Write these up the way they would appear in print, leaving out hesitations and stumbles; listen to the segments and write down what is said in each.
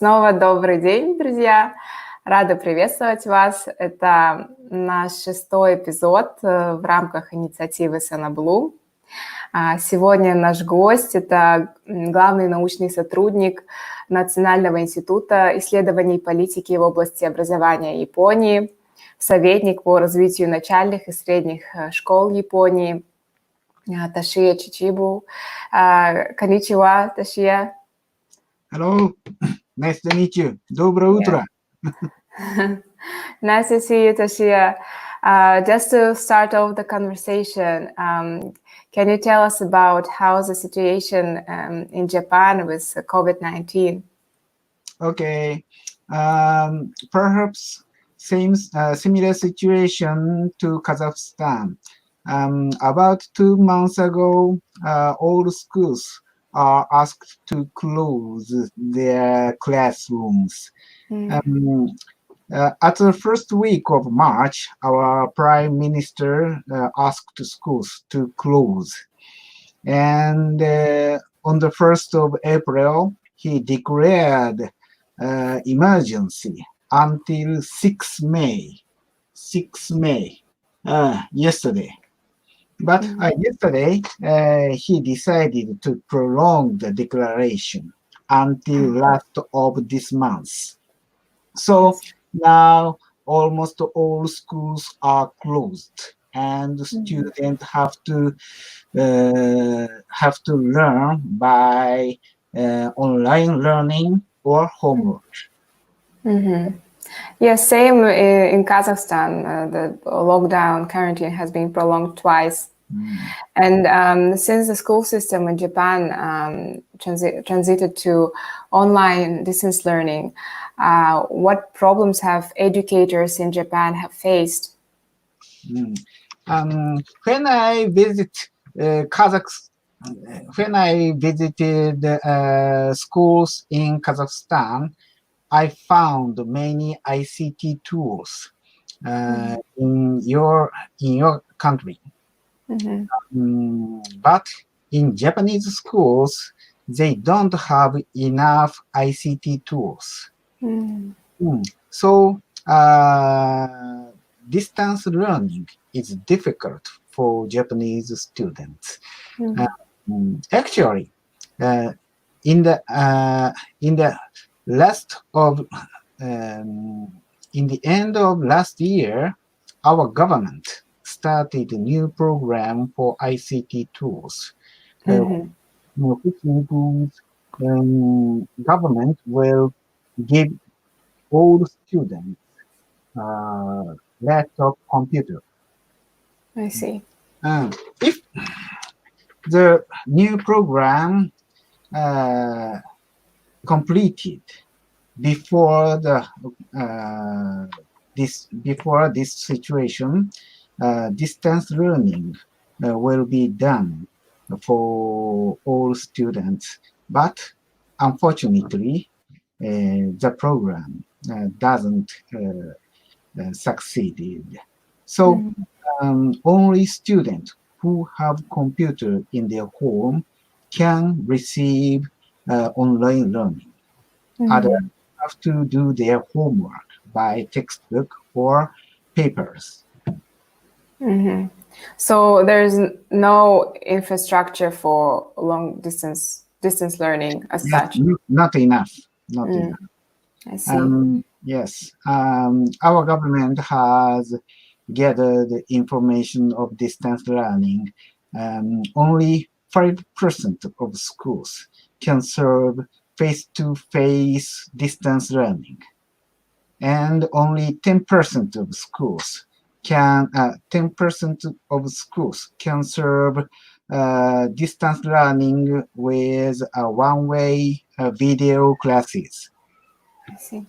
Снова добрый день, друзья! Рада приветствовать вас. Это наш 6-й эпизод в рамках инициативы Санаблу. Сегодня наш гость – это главный научный сотрудник Национального института исследований политики в области образования Японии, советник по развитию начальных и средних школ Японии Тошия Чичибу. Конnichiwa, Тошия. Hello, nice to meet you. Доброе утро. Nice to see you, Tошия. Just to start off the conversation, can you tell us about how's the situation in Japan with COVID-19? Okay, perhaps similar situation to Kazakhstan. About 2 months ago, all schools are asked to close their classrooms. At the first week of March, our Prime Minister asked schools to close. And on the 1st of April, he declared emergency until 6 May. 6 May, yesterday. But yesterday, he decided to prolong the declaration until last of this month. So now almost all schools are closed, and students have to learn by online learning or homework. Yes, same in Kazakhstan. The lockdown quarantine has been prolonged twice. And since the school system in Japan transited to online distance learning, what problems have educators in Japan have faced? When I visited schools in Kazakhstan, I found many ICT tools in your country. But in Japanese schools, they don't have enough ICT tools. So distance learning is difficult for Japanese students. Actually, in the end of last year, our government started a new program for ICT tools, which includes government will give all students laptop computer. I see. If the new program completed before this situation, distance learning will be done for all students, but unfortunately, the program doesn't succeed. So only students who have computer in their home can receive online learning. Others have to do their homework by textbook or papers. So there's no infrastructure for long distance learning as such. Not enough. Not enough. I see. Yes, our government has gathered information of distance learning. Only 5% of schools can serve face-to-face distance learning, and only 10% of schools can serve distance learning with one-way video classes. I see.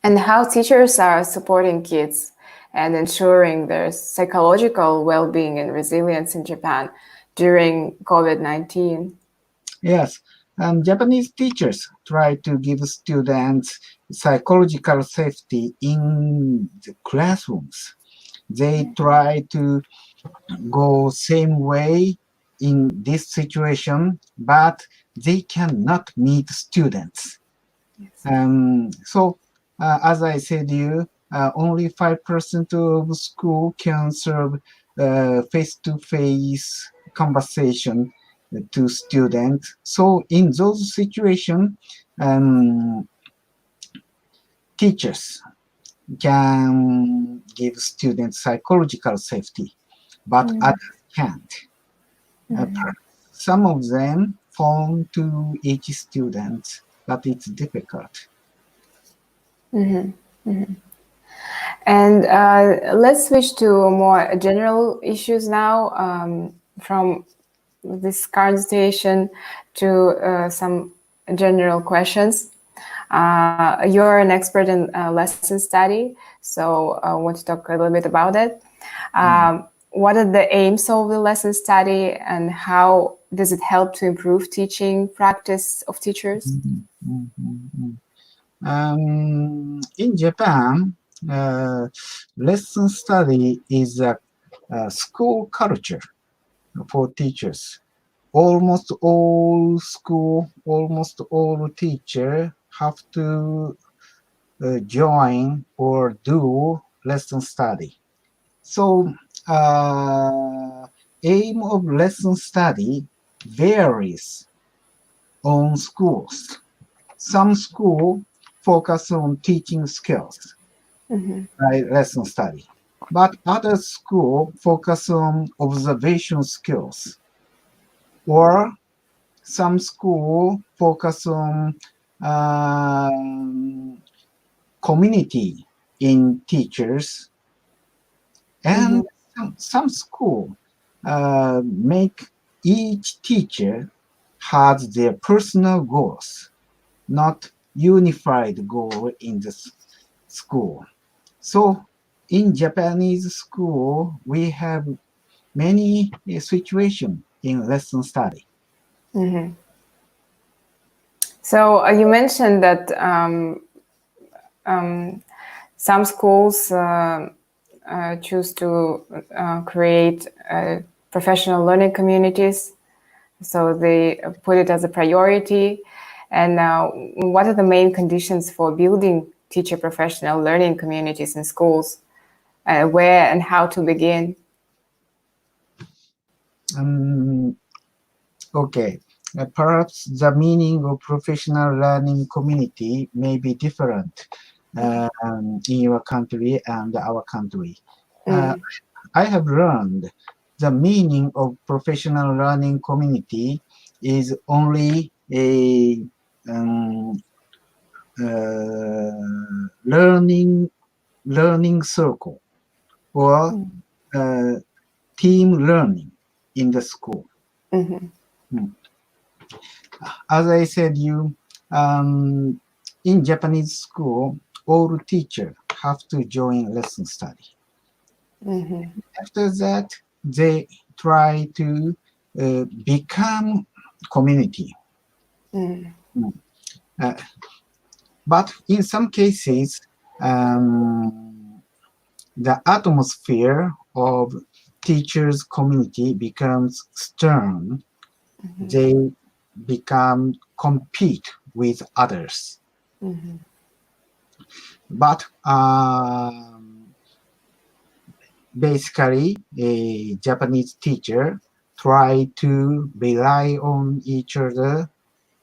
And how teachers are supporting kids and ensuring their psychological well-being and resilience in Japan during COVID-19? Yes, Japanese teachers try to give students psychological safety in the classrooms. They try to go same way in this situation, but they cannot meet students So, as I said, only 5% of school can serve face-to-face conversation to students. So, in those situations, teachers can give students psychological safety, but others can't. Some of them phone to each student, but it's difficult. And let's switch to more general issues now, from this current situation to some general questions. You're an expert in lesson study, so I want to talk a little bit about it. What are the aims of the lesson study, and how does it help to improve teaching practice of teachers? In Japan, lesson study is a school culture for teachers. Almost all teachers have to join or do lesson study. So, aim of lesson study varies on schools. Some schools focus on teaching skills, like lesson study, but other schools focus on observation skills, or some schools focus on community in teachers, and some schools make each teacher has their personal goals, not unified goal in the school. So in Japanese school, we have many situations in lesson study. So you mentioned that some schools choose to create professional learning communities, so they put it as a priority. And what are the main conditions for building teacher professional learning communities in schools? Where and how to begin? Okay. Perhaps the meaning of professional learning community may be different in your country and our country. I have learned the meaning of professional learning community is only a learning circle or team learning in the school. As I said, in Japanese school, all teachers have to join lesson study. After that, they try to become community. But in some cases, the atmosphere of teachers' community becomes stern. They become compete with others. But basically, a Japanese teacher try to rely on each other,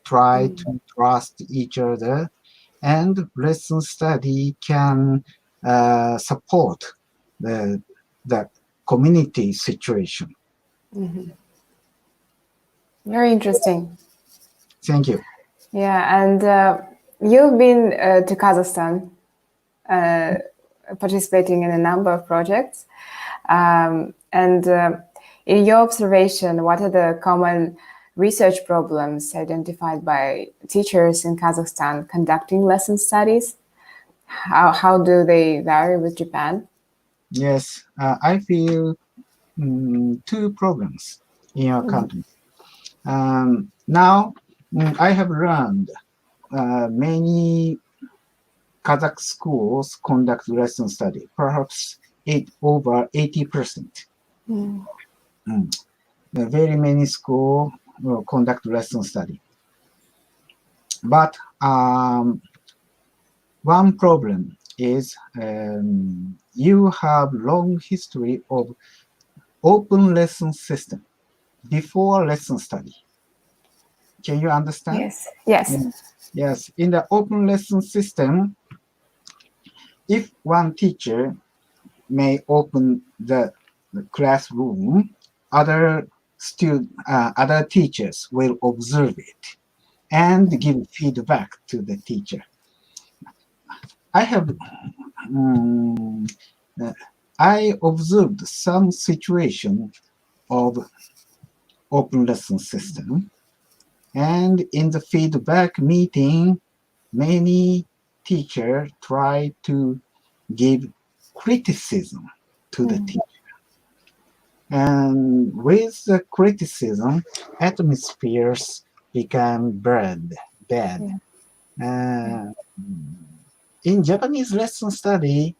try to trust each other, and lesson study can support the community situation. Very interesting. Thank you. Yeah, and you've been to Kazakhstan, participating in a number of projects. And in your observation, what are the common research problems identified by teachers in Kazakhstan conducting lesson studies? How do they vary with Japan? Yes, I feel two problems in our country. Now, I have learned many Kazakh schools conduct lesson study, perhaps over 80%. Very many schools conduct lesson study. But one problem is you have long history of open lesson system before lesson study. Can you understand? Yes. Yes. Yes. In the open lesson system, if one teacher may open the classroom, other teachers will observe it and give feedback to the teacher. I observed some situation of open lesson system, and in the feedback meeting, many teachers try to give criticism to the teacher. And with the criticism, atmospheres become bad. In Japanese lesson study,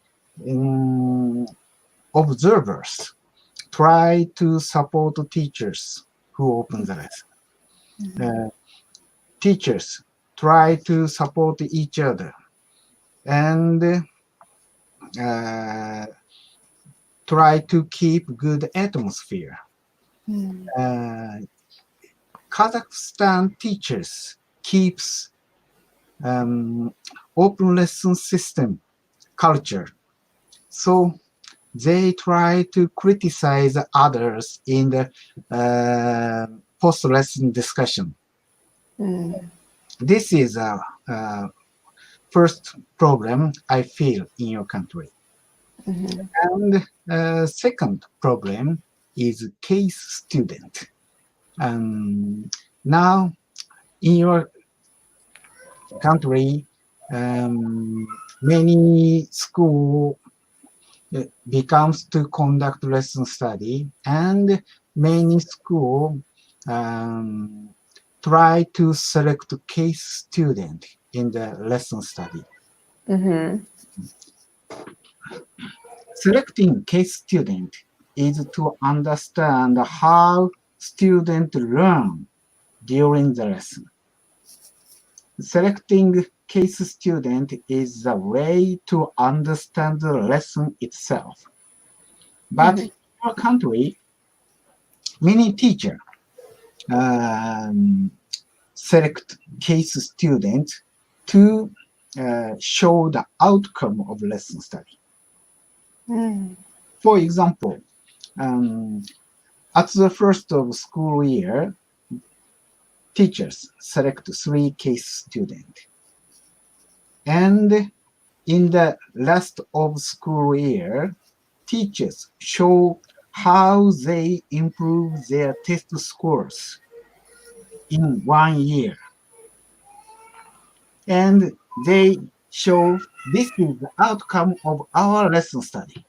observers try to support teachers who open the lesson. Teachers try to support each other and try to keep good atmosphere. Kazakhstan teachers keeps open lesson system culture. So they try to criticize others in the post-lesson discussion. This is a first problem I feel in your country. And second problem is case student. Now in your country, many school becomes to conduct lesson study, and many school try to select case student in the lesson study. Selecting case student is to understand how students learn during the lesson. Selecting case student is a way to understand the lesson itself. But in our country, many teachers select case students to show the outcome of lesson study. For example, at the first of school year, teachers select 3 case students. And in the last of school year, teachers show how they improve their test scores in 1 year. And they show this is the outcome of our lesson study.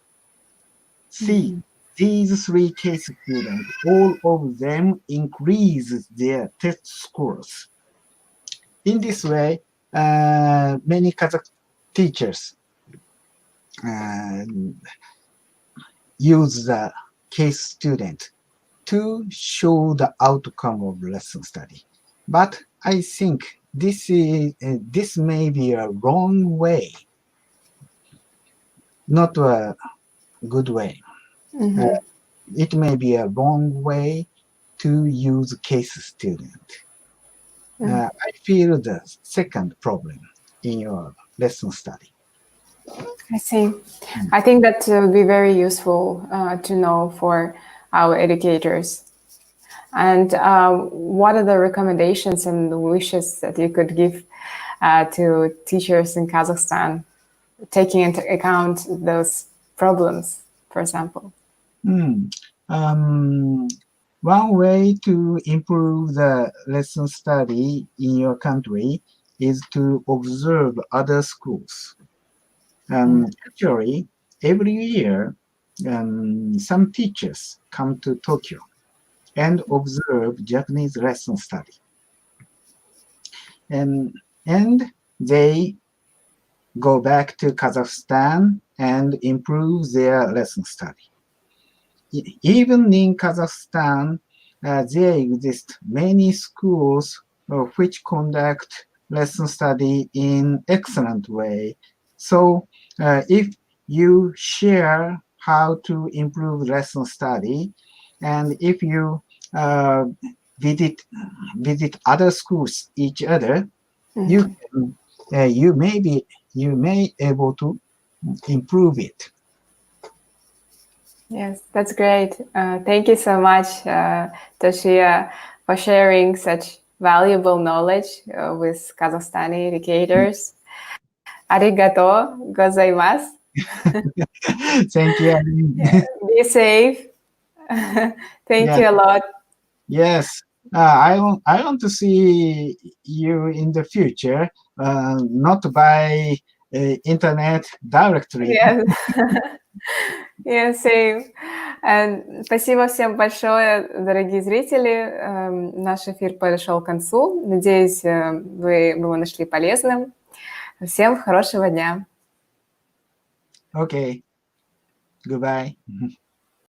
See, these 3 case students, all of them increase their test scores. In this way, many Kazakh teachers use the case student to show the outcome of lesson study. But I think this may be a wrong way, not a good way. It may be a wrong way to use case student. I feel the second problem in your lesson study. I see. I think that would be very useful to know for our educators. And what are the recommendations and wishes that you could give to teachers in Kazakhstan, taking into account those problems, for example? One way to improve the lesson study in your country is to observe other schools. Actually, every year, some teachers come to Tokyo and observe Japanese lesson study. And they go back to Kazakhstan and improve their lesson study. Even in Kazakhstan, there exist many schools which conduct lesson study in excellent way. So if you share how to improve lesson study, and if you visit other schools each other, you may able to improve it. Yes, that's great. Thank you so much, Toshia, for sharing such valuable knowledge with Kazakhstani educators. Arigato gozaimasu. Thank you. Be safe. Thank you a lot. Yes, I want to see you in the future, not by internet directly. Yes. Yeah, same. Спасибо всем большое, дорогие зрители. Наш эфир подошел к концу. Надеюсь, вы его нашли полезным. Всем хорошего дня. Okay. Goodbye.